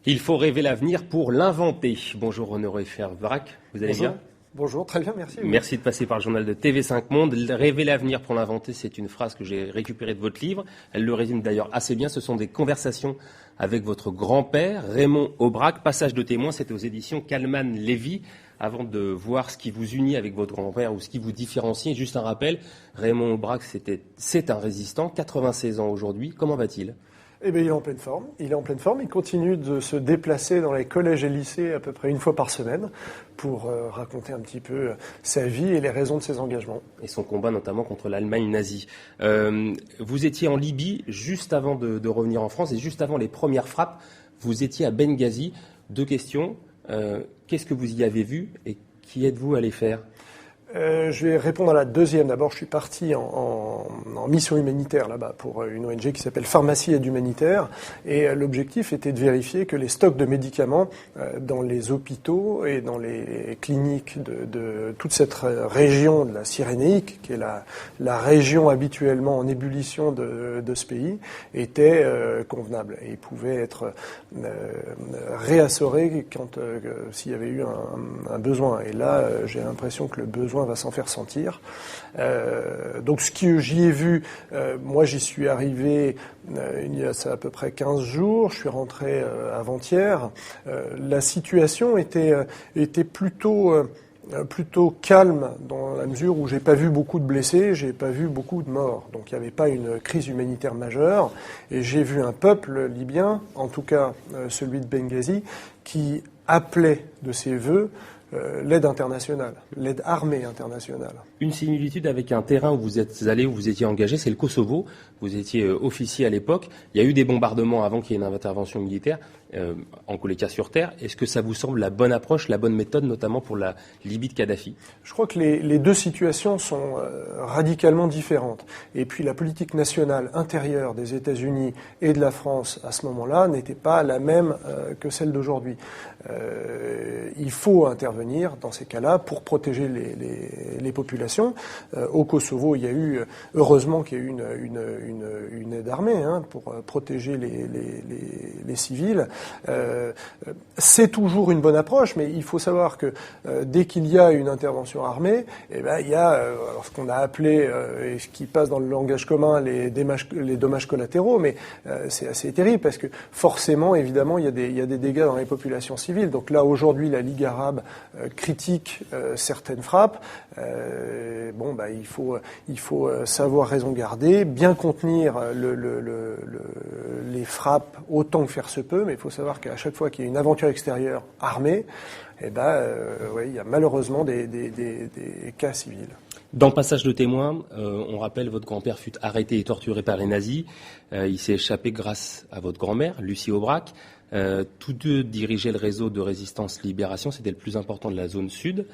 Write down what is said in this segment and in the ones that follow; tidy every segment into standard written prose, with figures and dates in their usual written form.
Il faut rêver l'avenir pour l'inventer. Bonjour Honoré Fervrac, vous allez bien ? Bonjour, très bien, merci. Merci de passer par le journal de TV5 Monde. Rêver l'avenir pour l'inventer, c'est une phrase que j'ai récupérée de votre livre. Elle le résume d'ailleurs assez bien. Ce sont des conversations avec votre grand-père, Raymond Aubrac. Passage de témoin, c'est aux éditions Calman Lévy. Avant de voir ce qui vous unit avec votre grand-père ou ce qui vous différencie, juste un rappel, Raymond Aubrac, c'est un résistant, 96 ans aujourd'hui. Comment va-t-il ? Eh bien, il est en pleine forme. Il continue de se déplacer dans les collèges et lycées à peu près une fois par semaine pour raconter un petit peu sa vie et les raisons de ses engagements. Et son combat notamment contre l'Allemagne nazie. Vous étiez en Libye juste avant de revenir en France et juste avant les premières frappes. Vous étiez à Benghazi. 2 questions. Qu'est-ce que vous y avez vu et qui êtes-vous allé faire ? Je vais répondre à la deuxième. D'abord, je suis parti en mission humanitaire là-bas pour une ONG qui s'appelle Pharmacie Aide Humanitaire. Et l'objectif était de vérifier que les stocks de médicaments dans les hôpitaux et dans les cliniques de toute cette région de la Cyrénaïque, qui est la région habituellement en ébullition de ce pays, étaient convenables et pouvaient être réassorés s'il y avait eu un besoin. Et là, j'ai l'impression que le besoin va s'en faire sentir. Donc ce que j'y ai vu, moi j'y suis arrivé il y a ça à peu près 15 jours, je suis rentré avant-hier. La situation était plutôt calme dans la mesure où j'ai pas vu beaucoup de blessés, j'ai pas vu beaucoup de morts. Donc il n'y avait pas une crise humanitaire majeure et j'ai vu un peuple libyen, en tout cas celui de Benghazi, qui appelait de ses vœux l'aide internationale, l'aide armée internationale. Une similitude avec un terrain où vous êtes allé, où vous étiez engagé, c'est le Kosovo. Vous étiez officier à l'époque. Il y a eu des bombardements avant qu'il y ait une intervention militaire, en tous les cas sur terre. Est-ce que ça vous semble la bonne approche, la bonne méthode, notamment pour la Libye de Kadhafi ? Je crois que les 2 situations sont radicalement différentes. Et puis la politique nationale intérieure des États-Unis et de la France à ce moment-là n'était pas la même que celle d'aujourd'hui. Il faut intervenir dans ces cas-là pour protéger les populations. Au Kosovo, il y a eu, heureusement qu'il y a eu une aide armée pour protéger les civils. C'est toujours une bonne approche, mais il faut savoir que dès qu'il y a une intervention armée, il y a ce qu'on a appelé, et ce qui passe dans le langage commun, les dommages collatéraux, mais c'est assez terrible parce que forcément, évidemment, il y a des dégâts dans les populations civiles. Donc là, aujourd'hui, la Ligue arabe critique certaines frappes. Il faut savoir raison garder, bien contenir les frappes autant que faire se peut, mais il faut savoir qu'à chaque fois qu'il y a une aventure extérieure armée, il y a malheureusement des cas civils. Dans le passage de témoin, on rappelle votre grand-père fut arrêté et torturé par les nazis. Il s'est échappé grâce à votre grand-mère, Lucie Aubrac. Tous 2 dirigeaient le réseau de résistance Libération, c'était le plus important de la zone sud.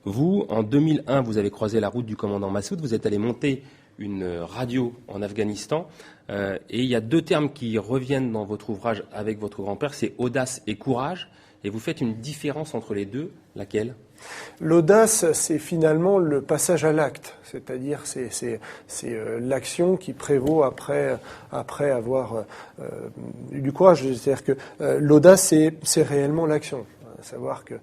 Vous, en 2001, vous avez croisé la route du commandant Massoud, vous êtes allé monter une radio en Afghanistan. Et il y a 2 termes qui reviennent dans votre ouvrage avec votre grand-père, c'est audace et courage. Et vous faites une différence entre les 2, laquelle ? L'audace, c'est finalement le passage à l'acte, c'est-à-dire c'est l'action qui prévaut après avoir eu du courage. C'est-à-dire que l'audace, c'est réellement l'action. À savoir que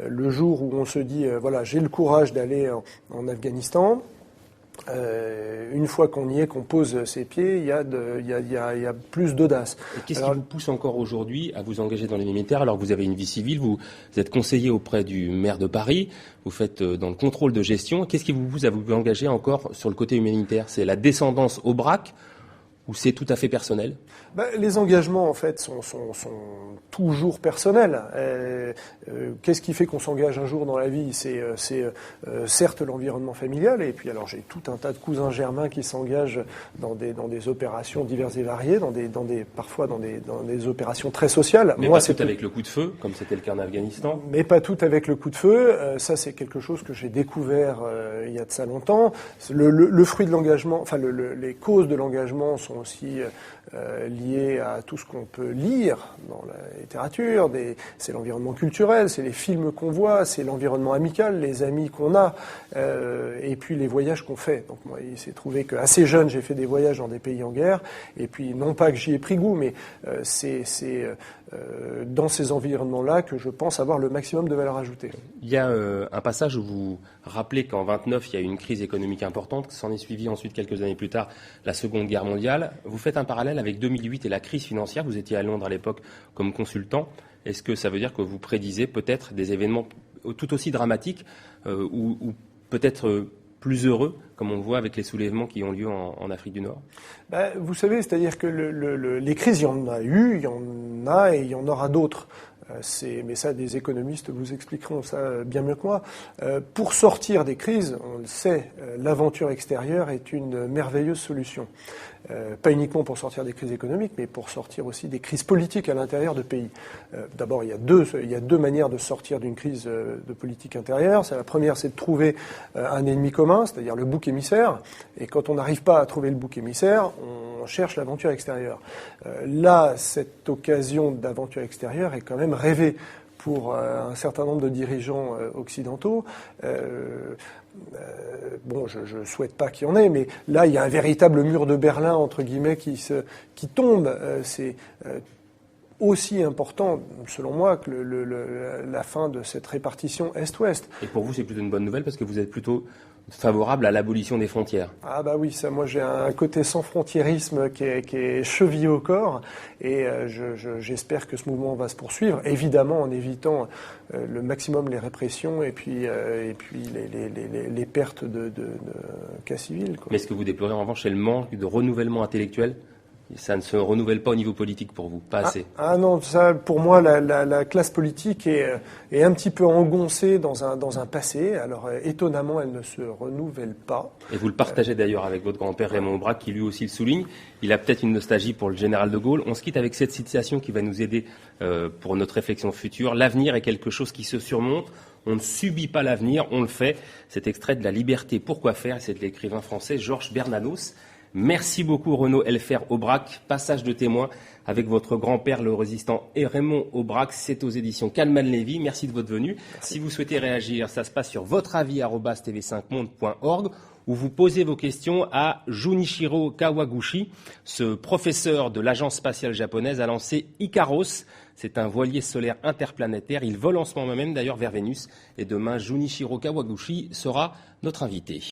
le jour où on se dit j'ai le courage d'aller en Afghanistan. Une fois qu'on y est, qu'on pose ses pieds, il y a plus d'audace. Et qu'est-ce qui vous pousse encore aujourd'hui à vous engager dans les militaires alors que vous avez une vie civile, vous êtes conseiller auprès du maire de Paris, vous faites dans le contrôle de gestion. Qu'est-ce qui vous pousse à vous engager encore sur le côté humanitaire ? C'est la descendance Aubrac ou c'est tout à fait personnel ? Les engagements, en fait, sont toujours personnels. Qu'est-ce qui fait qu'on s'engage un jour dans la vie ? C'est certes l'environnement familial, et puis alors j'ai tout un tas de cousins germains qui s'engagent dans des opérations diverses et variées, parfois dans des opérations très sociales. Mais moi, pas tout avec le coup de feu, comme c'était le cas en Afghanistan. Mais pas tout avec le coup de feu. Ça, c'est quelque chose que j'ai découvert il y a de ça longtemps. Le fruit de l'engagement, les causes de l'engagement sont aussi liées à tout ce qu'on peut lire dans la littérature. C'est l'environnement culturel, c'est les films qu'on voit, c'est l'environnement amical, les amis qu'on a, et puis les voyages qu'on fait. Donc moi, il s'est trouvé qu'assez jeune, j'ai fait des voyages dans des pays en guerre, et puis non pas que j'y ai pris goût, mais c'est dans ces environnements-là que je pense avoir le maximum de valeur ajoutée. Il y a un passage où vous rappelez qu'en 1929, il y a eu une crise économique importante, que s'en est suivi ensuite, quelques années plus tard, la Seconde Guerre mondiale. Vous faites un parallèle avec 2008 et la crise financière. Vous étiez à Londres à l'époque comme consultant. Est-ce que ça veut dire que vous prédisez peut-être des événements tout aussi dramatiques ou peut-être plus heureux, comme on le voit avec les soulèvements qui ont lieu en Afrique du Nord? Vous savez, c'est-à-dire que les crises, il y en a eu, il y en a et il y en aura d'autres. Mais ça, des économistes vous expliqueront ça bien mieux que moi. Pour sortir des crises, on le sait, l'aventure extérieure est une merveilleuse solution. Pas uniquement pour sortir des crises économiques, mais pour sortir aussi des crises politiques à l'intérieur de pays. D'abord, il y a deux manières de sortir d'une crise de politique intérieure. La première, c'est de trouver un ennemi commun, c'est-à-dire le bouc émissaire. Et quand on n'arrive pas à trouver le bouc émissaire, on cherche l'aventure extérieure. Là, cette occasion d'aventure extérieure est quand même rêvée pour un certain nombre de dirigeants occidentaux. Je ne souhaite pas qu'il y en ait, mais là, il y a un véritable mur de Berlin, entre guillemets, qui tombe. C'est aussi important, selon moi, que la fin de cette répartition Est-Ouest. Et pour vous, c'est plutôt une bonne nouvelle parce que vous êtes plutôt favorable à l'abolition des frontières. Ah bah oui, ça, moi j'ai un côté sans frontiérisme qui est chevillé au corps, et j'espère que ce mouvement va se poursuivre, évidemment en évitant le maximum les répressions et puis les pertes de cas civils, quoi. Mais est-ce que vous déplorez en revanche le manque de renouvellement intellectuel? Ça ne se renouvelle pas au niveau politique pour vous, pas assez. Ah non, ça, pour moi, la classe politique est un petit peu engoncée dans un passé. Alors, étonnamment, elle ne se renouvelle pas. Et vous le partagez d'ailleurs avec votre grand-père Raymond Aubrac, qui lui aussi le souligne. Il a peut-être une nostalgie pour le général de Gaulle. On se quitte avec cette citation qui va nous aider pour notre réflexion future. L'avenir est quelque chose qui se surmonte. On ne subit pas l'avenir, on le fait. C'est extrait de La Liberté, pourquoi faire? C'est de l'écrivain français Georges Bernanos. Merci beaucoup Renaud Elfer Aubrac. Passage de témoin avec votre grand-père le résistant et Raymond Aubrac. C'est aux éditions Calman Lévy. Merci de votre venue. Merci. Si vous souhaitez réagir, ça se passe sur votreavis@tv5monde.org où vous posez vos questions à Junichiro Kawaguchi. Ce professeur de l'agence spatiale japonaise a lancé Ikaros. C'est un voilier solaire interplanétaire. Il vole en ce moment même d'ailleurs vers Vénus. Et demain, Junichiro Kawaguchi sera notre invité.